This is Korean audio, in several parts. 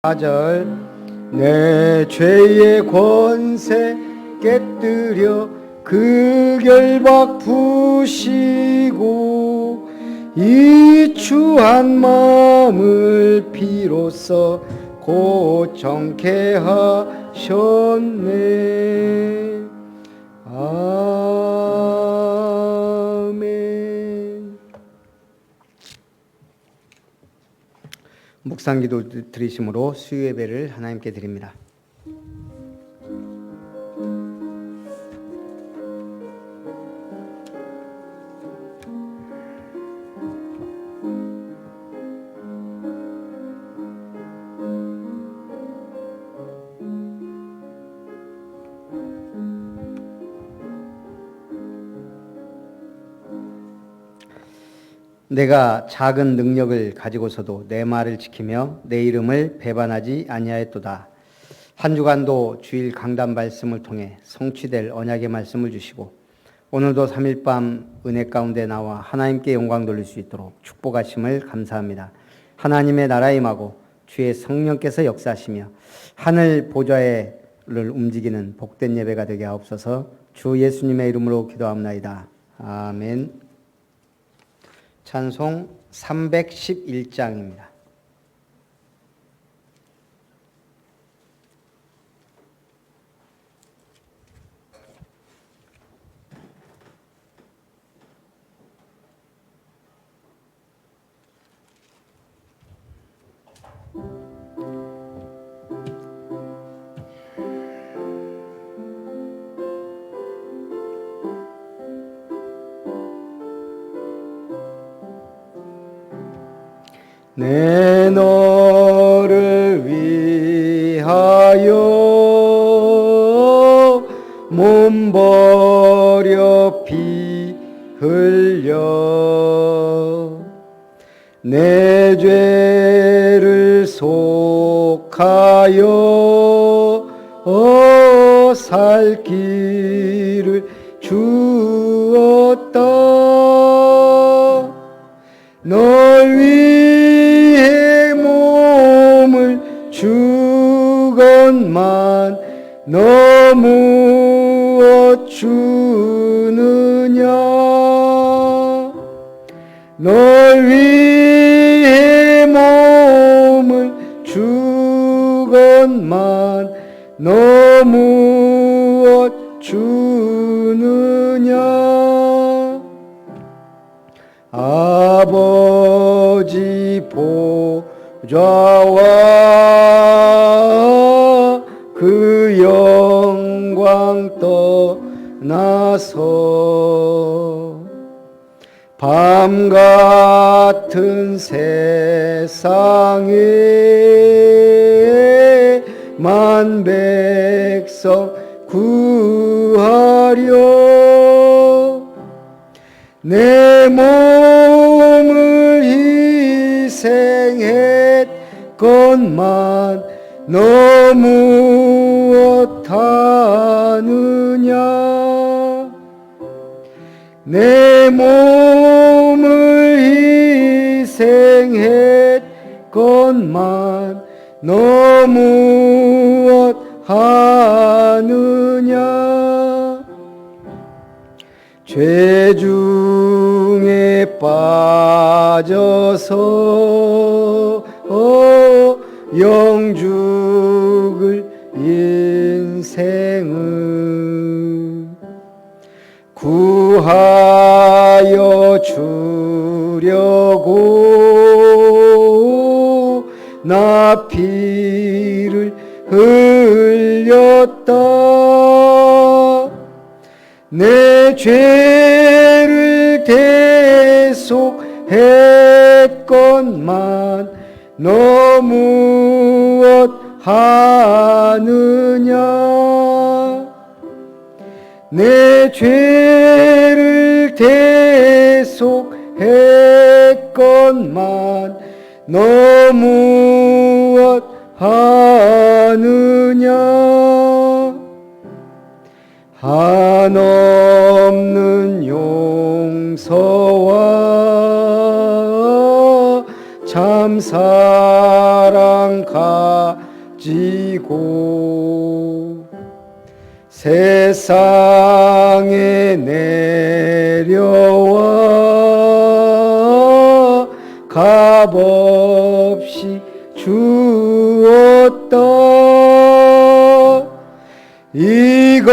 4절 내 죄의 권세 깨뜨려 그 결박 푸시고 이 추한 마음을 비로소 고정케 하셨네. 아멘. 묵상기도 드리심으로 수요 예배를 하나님께 드립니다. 내가 작은 능력을 가지고서도 내 말을 지키며 내 이름을 배반하지 아니하였도다. 한 주간도 주일 강단 말씀을 통해 성취될 언약의 말씀을 주시고 오늘도 3일 밤 은혜 가운데 나와 하나님께 영광 돌릴 수 있도록 축복하심을 감사합니다. 하나님의 나라 임하고 주의 성령께서 역사하시며 하늘 보좌를 움직이는 복된 예배가 되게 하옵소서. 주 예수님의 이름으로 기도합나이다. 아멘. 찬송 311장입니다. 내 너를 위하여 몸 버려 피 흘려 내 죄를 속하여 살 길을 주었다. 널 위해 몸을 주건만 너 무엇 주느냐. 널 위해 몸을 주건만 너 무엇 주느냐. 아버지 보좌와 그 영광 떠나서 밤 같은 세상에 만 백성 구하려 내 몸을 희생했건만 너 무엇 하느냐. 내 몸을 희생했건만 너 무엇 하느냐. 죄 중에 빠져서 영죽을 인생을 구하여 주려고 나 피를 흘렸다. 내 죄를 대속했건만 너 무엇 하느냐. 내 죄를 대속했건만 너 무엇 하느냐. 한없는 용서와 참 참 사랑 가지고 세상에 내려와 값없이 주었다. 이것이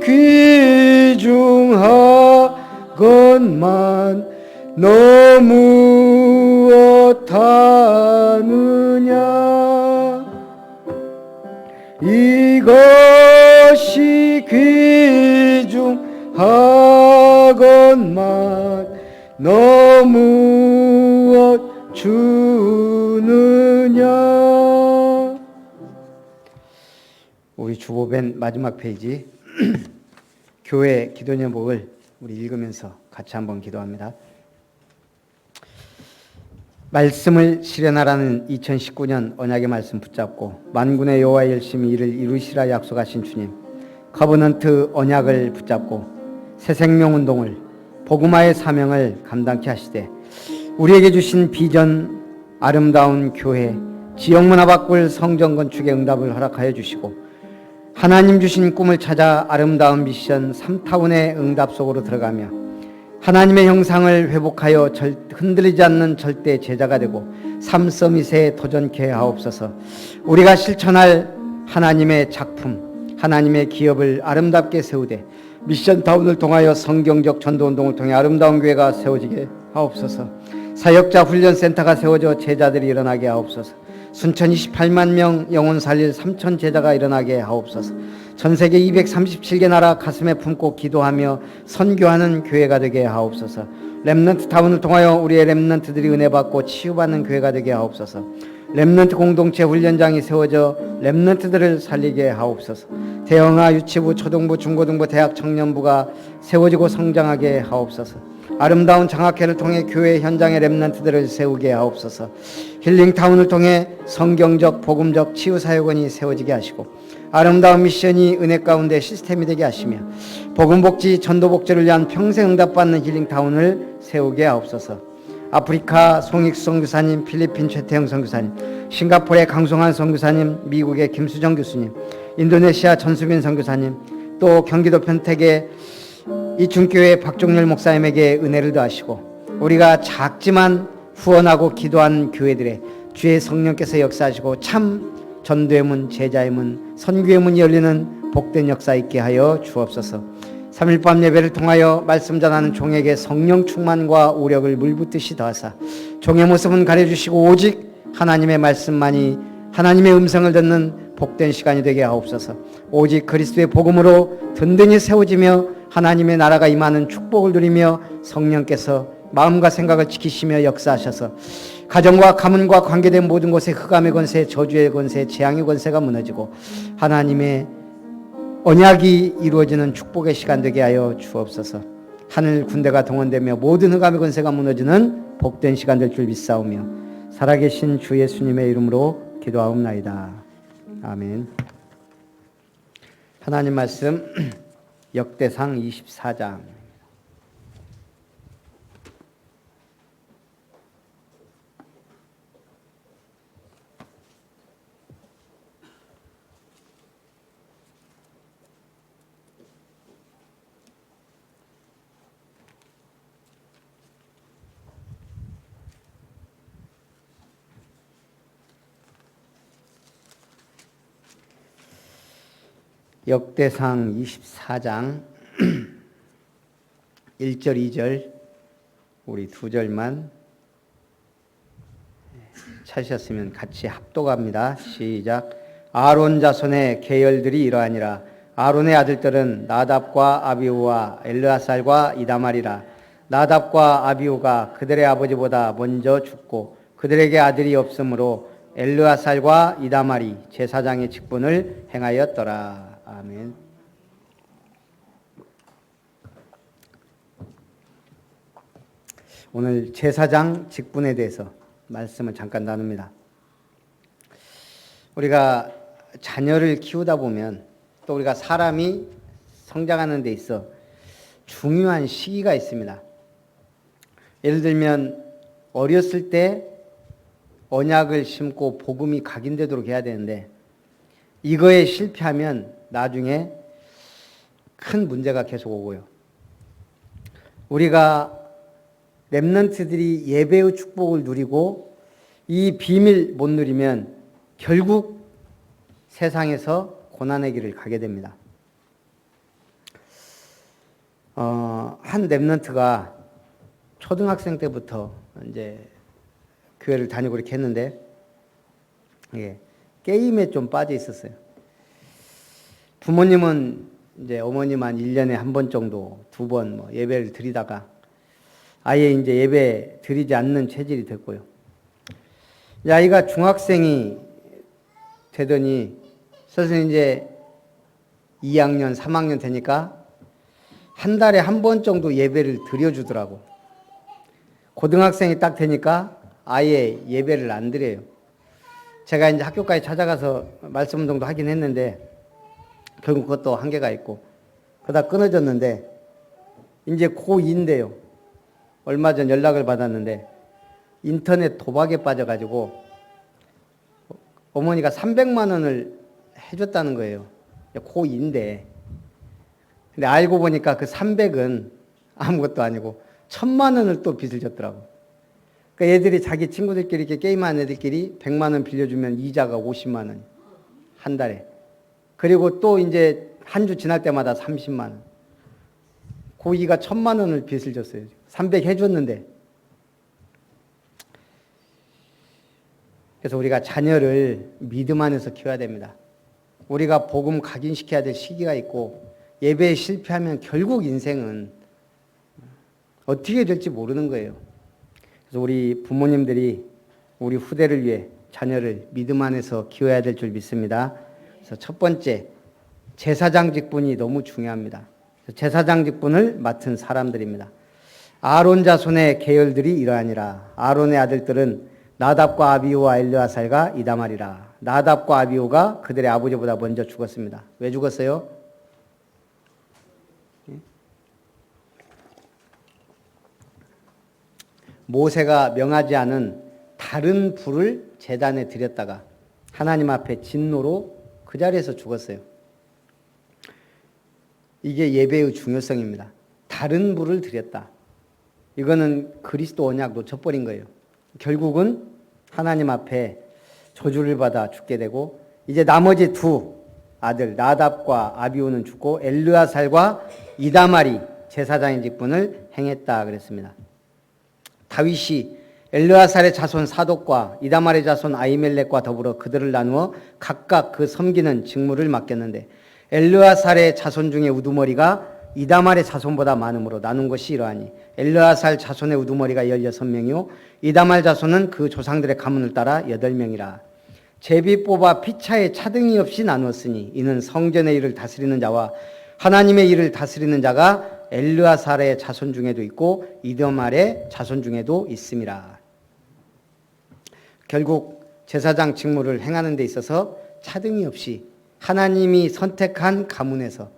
귀중하건만 너무 어떠느냐. 이것이 귀중하건만 너무 주느냐. 우리 주보벤 마지막 페이지 교회 기도 제목을 우리 읽으면서 같이 한번 기도합니다. 말씀을 실현하라는 2019년 언약의 말씀 붙잡고 만군의 여호와 열심히 이를 이루시라 약속하신 주님, 커버넌트 언약을 붙잡고 새 생명 운동을, 복음화의 사명을 감당케 하시되 우리에게 주신 비전, 아름다운 교회, 지역문화 바꿀 성전 건축의 응답을 허락하여 주시고 하나님 주신 꿈을 찾아 아름다운 미션 3타운의 응답 속으로 들어가며 하나님의 형상을 회복하여 흔들리지 않는 절대 제자가 되고 삶 서밋에 도전케 하옵소서. 우리가 실천할 하나님의 작품, 하나님의 기업을 아름답게 세우되 미션타운을 통하여 성경적 전도운동을 통해 아름다운 교회가 세워지게 하옵소서. 사역자 훈련센터가 세워져 제자들이 일어나게 하옵소서. 순천 28만 명 영혼 살릴 3천 제자가 일어나게 하옵소서. 전 세계 237개 나라 가슴에 품고 기도하며 선교하는 교회가 되게 하옵소서. 렘넌트 타운을 통하여 우리의 렘넌트들이 은혜 받고 치유받는 교회가 되게 하옵소서. 렘넌트 공동체 훈련장이 세워져 렘넌트들을 살리게 하옵소서. 대형아 유치부, 초등부, 중고등부, 대학 청년부가 세워지고 성장하게 하옵소서. 아름다운 장학회를 통해 교회 현장의 렘넌트들을 세우게 하옵소서. 힐링타운을 통해 성경적, 복음적 치유사역원이 세워지게 하시고 아름다운 미션이 은혜 가운데 시스템이 되게 하시며 복음복지, 전도복지를 위한 평생 응답받는 힐링타운을 세우게 하옵소서. 아프리카 송익수 선교사님, 필리핀 최태영 선교사님, 싱가포르의 강송환 선교사님, 미국의 김수정 교수님, 인도네시아 전수빈 선교사님, 또 경기도 편택의 이충교회 박종렬 목사님에게 은혜를 더하시고 우리가 작지만 후원하고 기도한 교회들의 주의 성령께서 역사하시고 참 전도의 문, 제자의 문, 선교의 문이 열리는 복된 역사 있게 하여 주옵소서. 3일 밤 예배를 통하여 말씀 전하는 종에게 성령 충만과 오력을 물붓듯이 더하사 종의 모습은 가려주시고 오직 하나님의 말씀만이 하나님의 음성을 듣는 복된 시간이 되게 하옵소서. 오직 그리스도의 복음으로 든든히 세워지며 하나님의 나라가 임하는 축복을 누리며 성령께서 마음과 생각을 지키시며 역사하셔서 가정과 가문과 관계된 모든 곳에 흑암의 권세, 저주의 권세, 재앙의 권세가 무너지고 하나님의 언약이 이루어지는 축복의 시간 되게 하여 주옵소서. 하늘 군대가 동원되며 모든 흑암의 권세가 무너지는 복된 시간 될 줄 믿사오며 살아계신 주 예수님의 이름으로 기도하옵나이다. 아멘. 하나님 말씀 역대상 24장 역대상 24장 1절 2절 우리 두 절만 찾으셨으면 같이 합독합니다. 시작. 아론 자손의 계열들이 이러하니라. 아론의 아들들은 나답과 아비후와 엘르아살과 이다말이라. 나답과 아비후가 그들의 아버지보다 먼저 죽고 그들에게 아들이 없으므로 엘르아살과 이다말이 제사장의 직분을 행하였더라. 아멘. 오늘 제사장 직분에 대해서 말씀을 잠깐 나눕니다. 우리가 자녀를 키우다 보면 또 우리가 사람이 성장하는 데 있어 중요한 시기가 있습니다. 예를 들면 어렸을 때 언약을 심고 복음이 각인되도록 해야 되는데 이거에 실패하면 나중에 큰 문제가 계속 오고요. 우리가 렘넌트들이 예배의 축복을 누리고 이 비밀 못 누리면 결국 세상에서 고난의 길을 가게 됩니다. 한 렘넌트가 초등학생 때부터 이제 교회를 다니고 이렇게 했는데 게임에 좀 빠져 있었어요. 부모님은 이제 어머님 한 1년에 한 번 정도, 2번 뭐 예배를 드리다가 아예 이제 예배 드리지 않는 체질이 됐고요. 아이가 중학생이 되더니 슬슬 이제 2학년, 3학년 되니까 한 달에 한 번 정도 예배를 드려주더라고. 고등학생이 딱 되니까 아예 예배를 안 드려요. 제가 이제 학교까지 찾아가서 말씀 운동도 하긴 했는데 결국 그것도 한계가 있고 그러다 끊어졌는데 이제 고2인데요. 얼마 전 연락을 받았는데 인터넷 도박에 빠져가지고 어머니가 300만 원을 해줬다는 거예요. 고2인데. 근데 알고 보니까 그 300은 아무것도 아니고 1000만 원을 또 빚을 졌더라고. 그러니까 얘들이 자기 친구들끼리 이렇게 게임하는 애들끼리 100만 원 빌려주면 이자가 50만 원. 한 달에. 그리고 또 이제 한 주 지날 때마다 30만 원. 고2가 1000만 원을 빚을 졌어요. 300 해줬는데. 그래서 우리가 자녀를 믿음 안에서 키워야 됩니다. 우리가 복음 각인시켜야 될 시기가 있고 예배에 실패하면 결국 인생은 어떻게 될지 모르는 거예요. 그래서 우리 부모님들이 우리 후대를 위해 자녀를 믿음 안에서 키워야 될 줄 믿습니다. 그래서 첫 번째, 제사장 직분이 너무 중요합니다. 제사장 직분을 맡은 사람들입니다. 아론 자손의 계열들이 이러하니라. 아론의 아들들은 나답과 아비후와 엘르아살과 이다말이라. 나답과 아비후가 그들의 아버지보다 먼저 죽었습니다. 왜 죽었어요? 모세가 명하지 않은 다른 불을 제단에 드렸다가 하나님 앞에 진노로 그 자리에서 죽었어요. 이게 예배의 중요성입니다. 다른 불을 드렸다. 이거는 그리스도 언약 놓쳐버린 거예요. 결국은 하나님 앞에 저주를 받아 죽게 되고 이제 나머지 두 아들 나답과 아비후는 죽고 엘르아살과 이다말이 제사장의 직분을 행했다 그랬습니다. 다윗이 엘르아살의 자손 사독과 이다말의 자손 아히멜렉과 더불어 그들을 나누어 각각 그 섬기는 직무를 맡겼는데 엘르아살의 자손 중에 우두머리가 이다말의 자손보다 많으므로 나눈 것이 이러하니 엘르아살 자손의 우두머리가 16명이요 이다말 자손은 그 조상들의 가문을 따라 8명이라. 제비 뽑아 피차에 차등이 없이 나누었으니 이는 성전의 일을 다스리는 자와 하나님의 일을 다스리는 자가 엘르아살의 자손 중에도 있고 이다말의 자손 중에도 있음이라. 결국 제사장 직무를 행하는 데 있어서 차등이 없이 하나님이 선택한 가문에서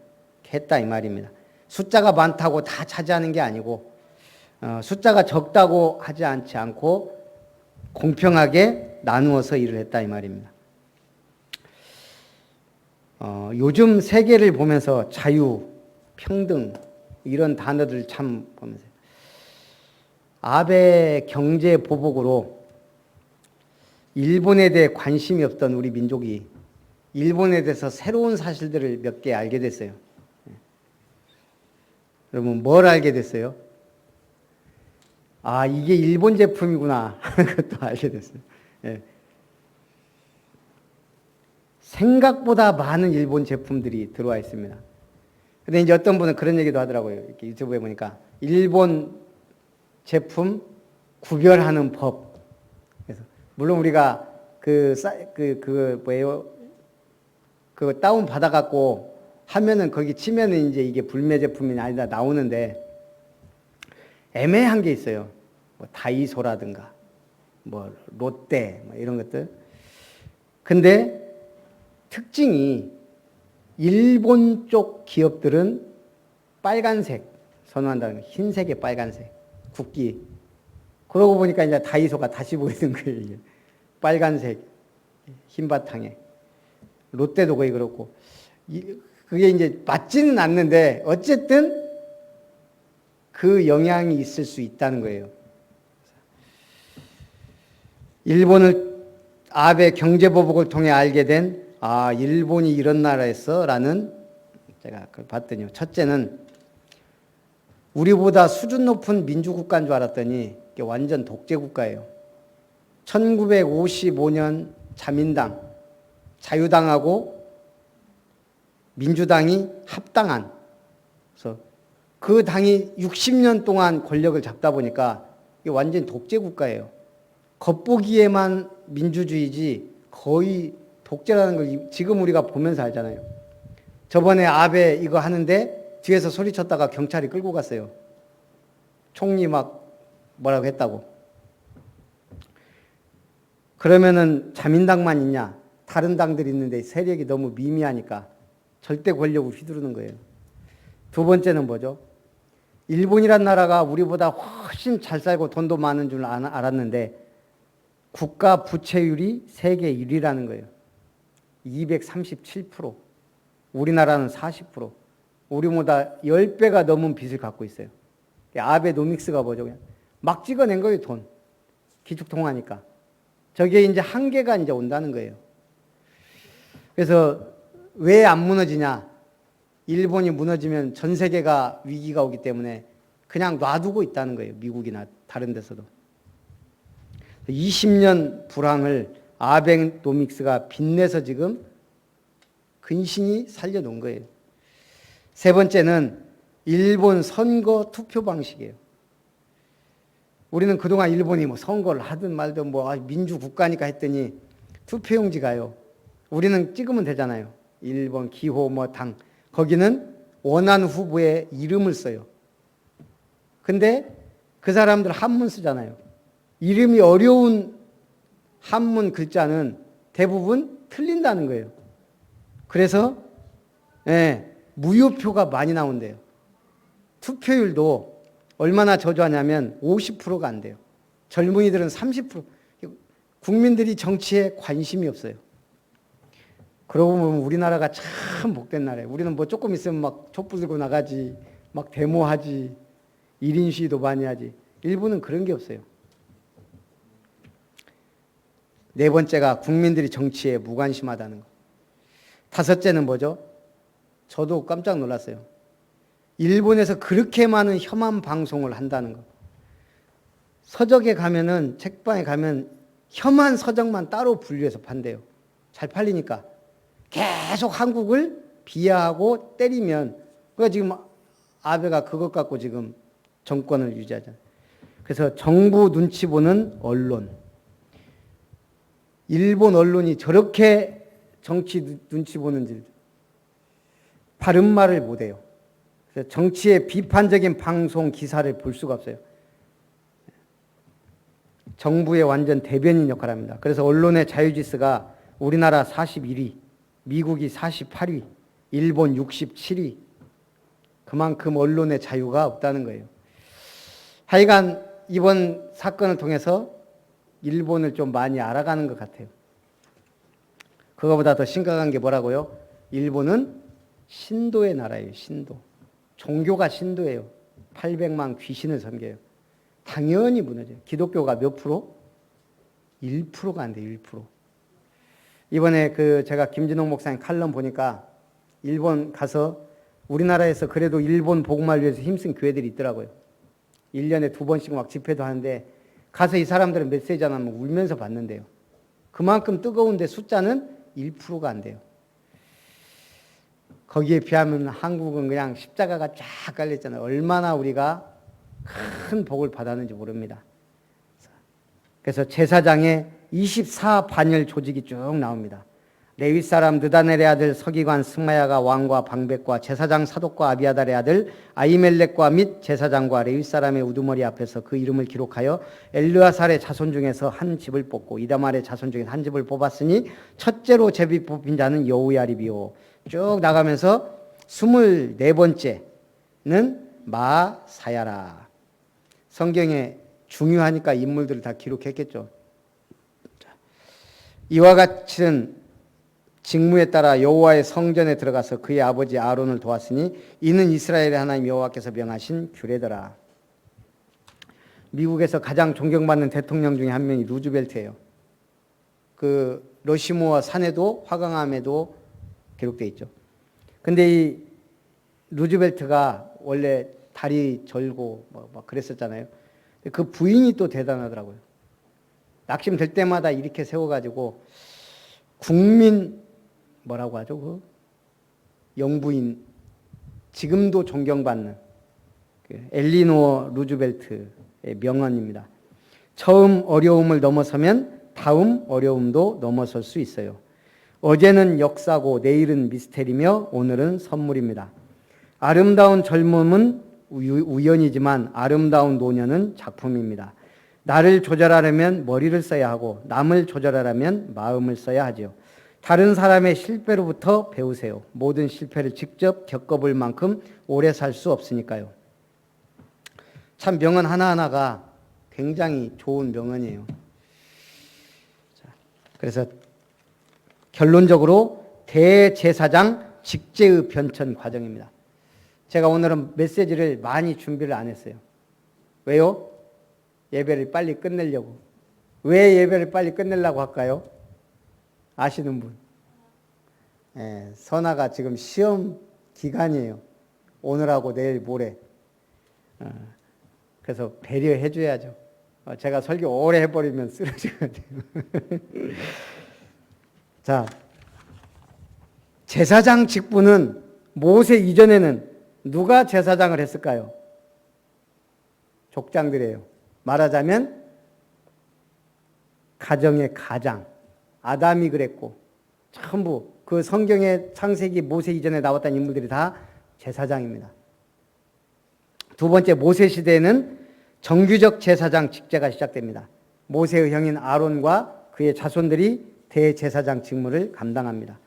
했다 이 말입니다. 숫자가 많다고 다 차지하는 게 아니고 숫자가 적다고 하지 않지 않고 공평하게 나누어서 일을 했다 이 말입니다. 요즘 세계를 보면서 자유, 평등 이런 단어들 참 보면서 아베 경제 보복으로 일본에 대해 관심이 없던 우리 민족이 일본에 대해서 새로운 사실들을 몇 개 알게 됐어요. 여러분 뭘 알게 됐어요? 아, 이게 일본 제품이구나 하는 것도 알게 됐어요. 예. 생각보다 많은 일본 제품들이 들어와 있습니다. 근데 이제 어떤 분은 그런 얘기도 하더라고요. 이렇게 유튜브에 보니까 일본 제품 구별하는 법. 그래서 물론 우리가 그거 다운 받아갖고 하면은 거기 치면은 이제 이게 불매 제품이 아니다 나오는데 애매한 게 있어요. 뭐 다이소라든가 뭐 롯데 뭐 이런 것들. 근데 특징이 일본 쪽 기업들은 빨간색 선호한다는 거예요. 흰색에 빨간색 국기. 그러고 보니까 이제 다이소가 다시 보이는 거예요. 이게. 빨간색 흰 바탕에. 롯데도 거의 그렇고. 그게 이제 맞지는 않는데 어쨌든 그 영향이 있을 수 있다는 거예요. 일본을 아베 경제보복을 통해 알게 된 일본이 이런 나라였어 라는 제가 그걸 봤더니요. 첫째는 우리보다 수준 높은 민주국가인 줄 알았더니 이게 완전 독재국가예요. 1955년 자민당, 자유당하고 민주당이 합당한, 그래서 그 당이 60년 동안 권력을 잡다 보니까 이게 완전 독재국가예요. 겉보기에만 민주주의지 거의 독재라는 걸 지금 우리가 보면서 알잖아요. 저번에 아베 이거 하는데 뒤에서 소리쳤다가 경찰이 끌고 갔어요. 총리 막 뭐라고 했다고. 그러면은 자민당만 있냐? 다른 당들이 있는데 세력이 너무 미미하니까 절대 권력을 휘두르는 거예요. 두 번째는 뭐죠? 일본이란 나라가 우리보다 훨씬 잘 살고 돈도 많은 줄 알았는데 국가 부채율이 세계 1위라는 거예요. 237%. 우리나라는 40%. 우리보다 10배가 넘은 빚을 갖고 있어요. 아베노믹스가 뭐죠? 그냥 막 찍어낸 거예요, 돈. 기축통화니까. 저게 이제 한계가 이제 온다는 거예요. 그래서 왜 안 무너지냐? 일본이 무너지면 전 세계가 위기가 오기 때문에 그냥 놔두고 있다는 거예요. 미국이나 다른 데서도. 20년 불황을 아베노믹스가 빚내서 지금 근신히 살려놓은 거예요. 세 번째는 일본 선거 투표 방식이에요. 우리는 그동안 일본이 뭐 선거를 하든 말든 뭐 민주국가니까 했더니 투표용지 가요. 우리는 찍으면 되잖아요. 일본 기호 뭐 당. 거기는 원하는 후보의 이름을 써요. 근데 그 사람들 한문 쓰잖아요. 이름이 어려운 한문 글자는 대부분 틀린다는 거예요. 그래서 무효표가 많이 나온대요. 투표율도 얼마나 저조하냐면 50%가 안 돼요. 젊은이들은 30%. 국민들이 정치에 관심이 없어요. 그러고 보면 우리나라가 참 복된 나라예요. 우리는 뭐 조금 있으면 막 촛불 들고 나가지, 막 데모하지, 1인 시위도 많이 하지. 일본은 그런 게 없어요. 네 번째가 국민들이 정치에 무관심하다는 거. 다섯째는 뭐죠? 저도 깜짝 놀랐어요. 일본에서 그렇게 많은 혐한 방송을 한다는 거. 서적에 가면은, 책방에 가면 혐한 서적만 따로 분류해서 판대요. 잘 팔리니까. 계속 한국을 비하하고 때리면, 그러니까 지금 아베가 그것 갖고 지금 정권을 유지하잖아요. 그래서 정부 눈치 보는 언론. 일본 언론이 저렇게 정치 눈치 보는지 바른 말을 못해요. 그래서 정치의 비판적인 방송 기사를 볼 수가 없어요. 정부의 완전 대변인 역할을 합니다. 그래서 언론의 자유지수가 우리나라 41위, 미국이 48위, 일본 67위. 그만큼 언론의 자유가 없다는 거예요. 하여간 이번 사건을 통해서 일본을 좀 많이 알아가는 것 같아요. 그거보다 더 심각한 게 뭐라고요? 일본은 신도의 나라예요. 신도. 종교가 신도예요. 800만 귀신을 섬겨요. 당연히 무너져요. 기독교가 몇 프로? 1%가 안 돼요. 1%. 이번에 제가 김진홍 목사님 칼럼 보니까 일본 가서 우리나라에서 그래도 일본 복음을 위해서 힘쓴 교회들이 있더라고요. 1년에 2번씩 막 집회도 하는데 가서 이 사람들은 메시지 안 하면 울면서 받는데요. 그만큼 뜨거운데 숫자는 1%가 안 돼요. 거기에 비하면 한국은 그냥 십자가가 쫙 깔려있잖아요. 얼마나 우리가 큰 복을 받았는지 모릅니다. 그래서 제사장의 24반열 조직이 쭉 나옵니다. 레위 사람 느다넬의 아들 서기관 스마야가 왕과 방백과 제사장 사독과 아비아달의 아들 아히멜렉과 및 제사장과 레위 사람의 우두머리 앞에서 그 이름을 기록하여 엘르아살의 자손 중에서 한 집을 뽑고 이다말의 자손 중에서 한 집을 뽑았으니 첫째로 제비 뽑힌 자는 여우야립이요. 쭉 나가면서 24번째는 마사야라. 성경에 중요하니까 인물들을 다 기록했겠죠. 이와 같은 직무에 따라 여호와의 성전에 들어가서 그의 아버지 아론을 도왔으니 이는 이스라엘의 하나님 여호와께서 명하신 규례더라. 미국에서 가장 존경받는 대통령 중에 한 명이 루즈벨트예요. 그 러시모어 산에도 화강암에도 기록되어 있죠. 근데 이 루즈벨트가 원래 다리 절고 막 그랬었잖아요. 그 부인이 또 대단하더라고요. 낙심될 때마다 이렇게 세워가지고 국민 뭐라고 하죠? 그 영부인 지금도 존경받는 엘리노어 루즈벨트의 명언입니다. 처음 어려움을 넘어서면 다음 어려움도 넘어설 수 있어요. 어제는 역사고 내일은 미스테리며 오늘은 선물입니다. 아름다운 젊음은 우연이지만 아름다운 노년은 작품입니다. 나를 조절하려면 머리를 써야 하고 남을 조절하려면 마음을 써야 하지요. 다른 사람의 실패로부터 배우세요. 모든 실패를 직접 겪어볼 만큼 오래 살 수 없으니까요. 참 명언 하나하나가 굉장히 좋은 명언이에요. 그래서 결론적으로 대제사장 직제의 변천 과정입니다. 제가 오늘은 메시지를 많이 준비를 안 했어요. 왜요? 예배를 빨리 끝내려고. 왜 예배를 빨리 끝내려고 할까요? 아시는 분? 예, 선아가 지금 시험 기간이에요. 오늘하고 내일 모레. 그래서 배려해 줘야죠. 제가 설교 오래 해버리면 쓰러지거든요. 자, 제사장 직분은 모세 이전에는 누가 제사장을 했을까요? 족장들이에요. 말하자면 가정의 가장 아담이 그랬고 전부 그 성경의 창세기 모세 이전에 나왔던 인물들이 다 제사장입니다. 두 번째 모세 시대에는 정규적 제사장 직제가 시작됩니다. 모세의 형인 아론과 그의 자손들이 대제사장 직무를 감당합니다.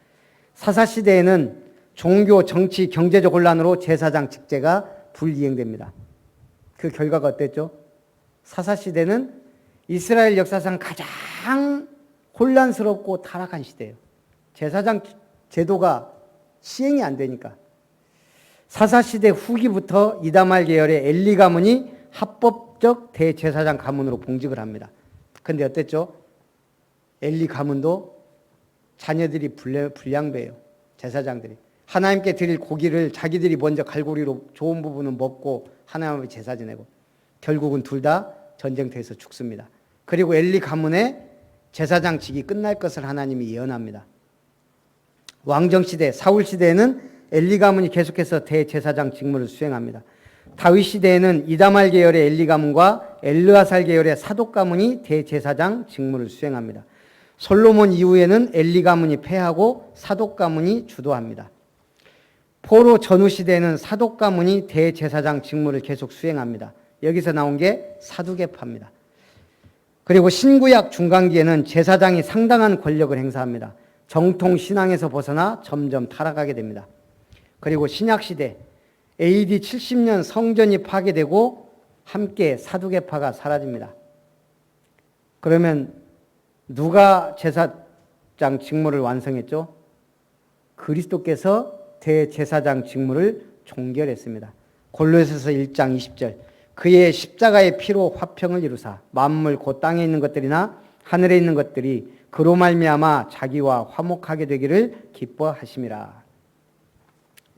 사사 시대에는 종교, 정치, 경제적 혼란으로 제사장 직제가 불이행됩니다. 그 결과가 어땠죠? 사사 시대는 이스라엘 역사상 가장 혼란스럽고 타락한 시대예요. 제사장 제도가 시행이 안 되니까. 사사 시대 후기부터 이다말 계열의 엘리 가문이 합법적 대제사장 가문으로 봉직을 합니다. 근데 어땠죠? 엘리 가문도 자녀들이 불량배예요. 제사장들이. 하나님께 드릴 고기를 자기들이 먼저 갈고리로 좋은 부분은 먹고 하나님의 제사 지내고 결국은 둘 다 전쟁터에서 죽습니다. 그리고 엘리 가문의 제사장직이 끝날 것을 하나님이 예언합니다. 왕정시대, 사울시대에는 엘리 가문이 계속해서 대제사장 직무를 수행합니다. 다윗 시대에는 이다말 계열의 엘리 가문과 엘르아살 계열의 사독 가문이 대제사장 직무를 수행합니다. 솔로몬 이후에는 엘리 가문이 패하고 사독 가문이 주도합니다. 포로 전후 시대에는 사독 가문이 대제사장 직무를 계속 수행합니다. 여기서 나온 게 사두개파입니다. 그리고 신구약 중간기에는 제사장이 상당한 권력을 행사합니다. 정통 신앙에서 벗어나 점점 타락하게 됩니다. 그리고 신약시대 AD 70년 성전이 파괴되고 함께 사두개파가 사라집니다. 그러면 누가 제사장 직무를 완성했죠? 그리스도께서 대제사장 직무를 종결했습니다. 골로새서 1장 20절 그의 십자가의 피로 화평을 이루사 만물 곧 땅에 있는 것들이나 하늘에 있는 것들이 그로 말미암아 자기와 화목하게 되기를 기뻐하심이라.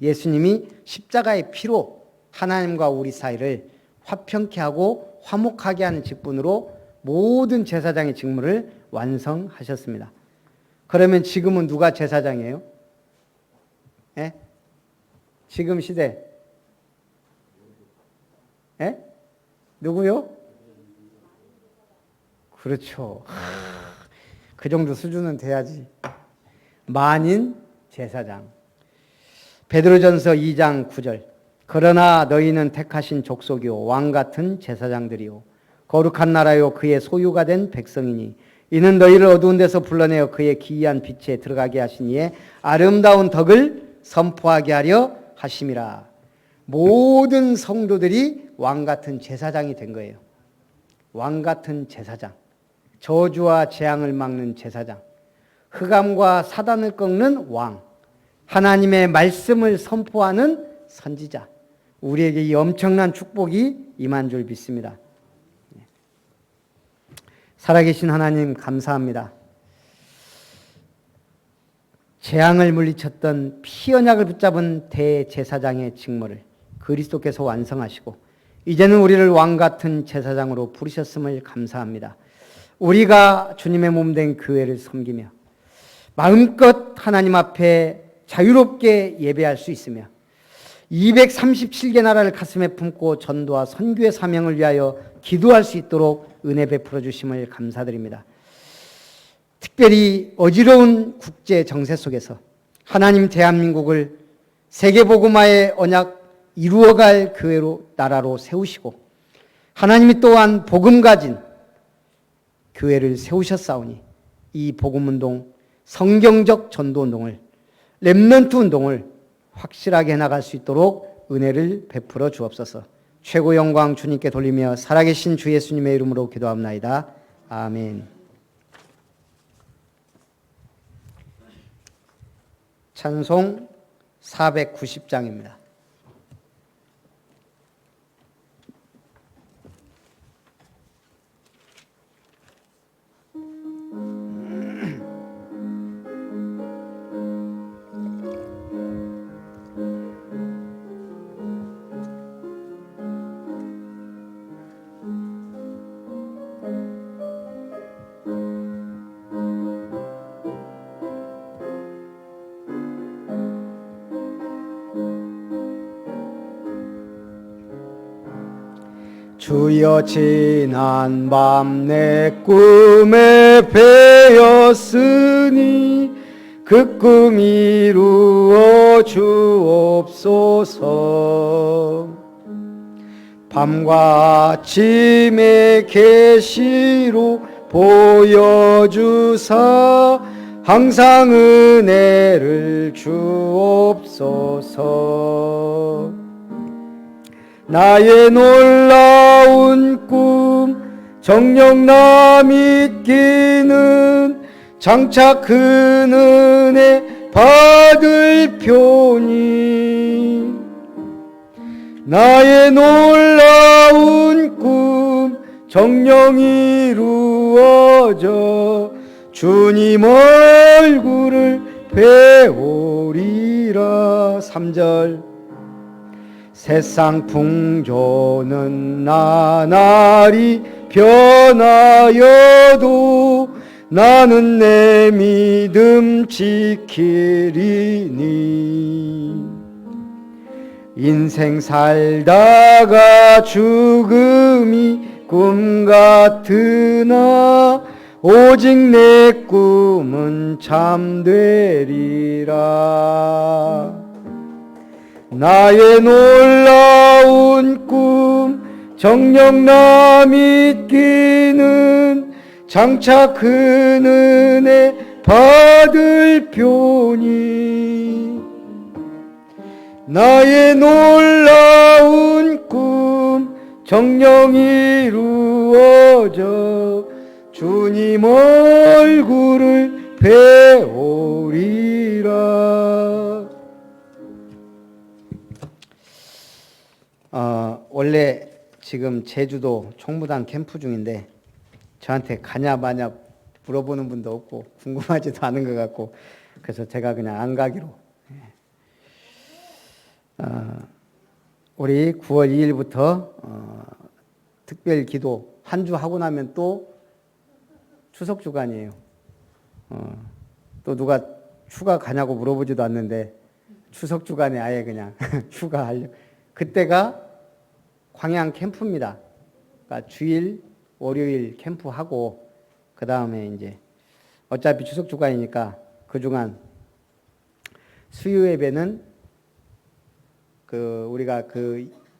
예수님이 십자가의 피로 하나님과 우리 사이를 화평케 하고 화목하게 하는 직분으로 모든 제사장의 직무를 완성하셨습니다. 그러면 지금은 누가 제사장이에요? 예? 지금 시대 예? 누구요? 그렇죠. 그 정도 수준은 돼야지. 만인 제사장. 베드로전서 2장 9절 그러나 너희는 택하신 족속이요 왕같은 제사장들이요 거룩한 나라요 그의 소유가 된 백성이니 이는 너희를 어두운 데서 불러내어 그의 기이한 빛에 들어가게 하신 이의 아름다운 덕을 선포하게 하려 하심이라. 모든 성도들이 왕같은 제사장이 된 거예요. 왕 같은 제사장, 저주와 재앙을 막는 제사장, 흑암과 사단을 꺾는 왕, 하나님의 말씀을 선포하는 선지자, 우리에게 이 엄청난 축복이 임한 줄 믿습니다. 살아계신 하나님 감사합니다. 재앙을 물리쳤던 피 언약을 붙잡은 대제사장의 직무를 그리스도께서 완성하시고 이제는 우리를 왕 같은 제사장으로 부르셨음을 감사합니다. 우리가 주님의 몸된 교회를 섬기며 마음껏 하나님 앞에 자유롭게 예배할 수 있으며 237개 나라를 가슴에 품고 전도와 선교의 사명을 위하여 기도할 수 있도록 은혜 베풀어 주심을 감사드립니다. 특별히 어지러운 국제 정세 속에서 하나님 대한민국을 세계복음화의 언약 이루어갈 교회로 나라로 세우시고 하나님이 또한 복음 가진 교회를 세우셨사오니 이 복음운동, 성경적 전도운동을, 렘넌트 운동을 확실하게 해나갈 수 있도록 은혜를 베풀어 주옵소서. 최고 영광 주님께 돌리며 살아계신 주 예수님의 이름으로 기도합나이다. 아멘. 찬송 490장입니다. 주여 지난 밤 내 꿈에 배었으니 그 꿈 이루어 주옵소서. 밤과 아침의 계시로 보여주사 항상 은혜를 주옵소서. 나의 놀라운 꿈 정녕 나 믿기는 장차 큰 은혜 받을 표니 나의 놀라운 꿈 정녕 이루어져 주님 얼굴을 배우리라. 3절 세상 풍조는 나날이 변하여도 나는 내 믿음 지키리니 인생 살다가 죽음이 꿈 같으나 오직 내 꿈은 참되리라. 나의 놀라운 꿈 정녕 나 믿기는 장차 큰 은혜 받을 표니 나의 놀라운 꿈 정녕 이루어져 주님 얼굴을 배우리라. 원래 지금 제주도 총무단 캠프 중인데 저한테 가냐 마냐 물어보는 분도 없고 궁금하지도 않은 것 같고 그래서 제가 그냥 안 가기로. 우리 9월 2일부터 특별 기도 한 주 하고 나면 또 추석 주간이에요. 또 누가 휴가 가냐고 물어보지도 않는데 추석 주간에 아예 그냥 휴가 하려고. 그때가 광양 캠프입니다. 그러니까 주일, 월요일 캠프하고 그 다음에 이제 어차피 추석 주간이니까 그 주간 수요 예배는 우리가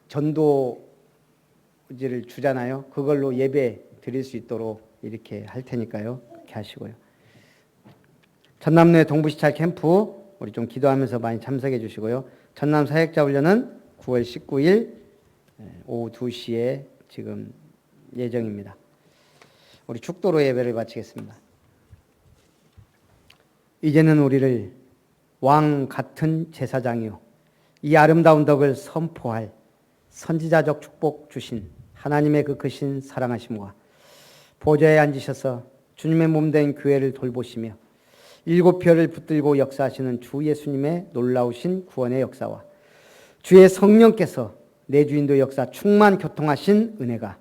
전도지를 주잖아요. 그걸로 예배 드릴 수 있도록 이렇게 할 테니까요. 그렇게 하시고요. 전남로의 동부시찰 캠프 우리 좀 기도하면서 많이 참석해 주시고요. 전남 사역자 훈련은 9월 19일 오후 2시에 지금 예정입니다. 우리 축도로 예배를 바치겠습니다. 이제는 우리를 왕 같은 제사장이요 이 아름다운 덕을 선포할 선지자적 축복 주신 하나님의 그 크신 사랑하심과 보좌에 앉으셔서 주님의 몸된 교회를 돌보시며 일곱 별을 붙들고 역사하시는 주 예수님의 놀라우신 구원의 역사와 주의 성령께서 내 주인도 역사 충만 교통하신 은혜가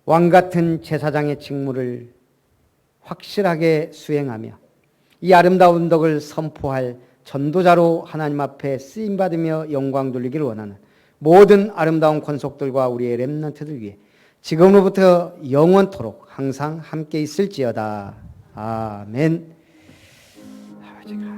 왕같은 제사장의 직무를 확실하게 수행하며 이 아름다운 덕을 선포할 전도자로 하나님 앞에 쓰임받으며 영광 돌리기를 원하는 모든 아름다운 권속들과 우리의 렘넌트들 위해 지금으로부터 영원토록 항상 함께 있을지어다. 아멘. 아버지가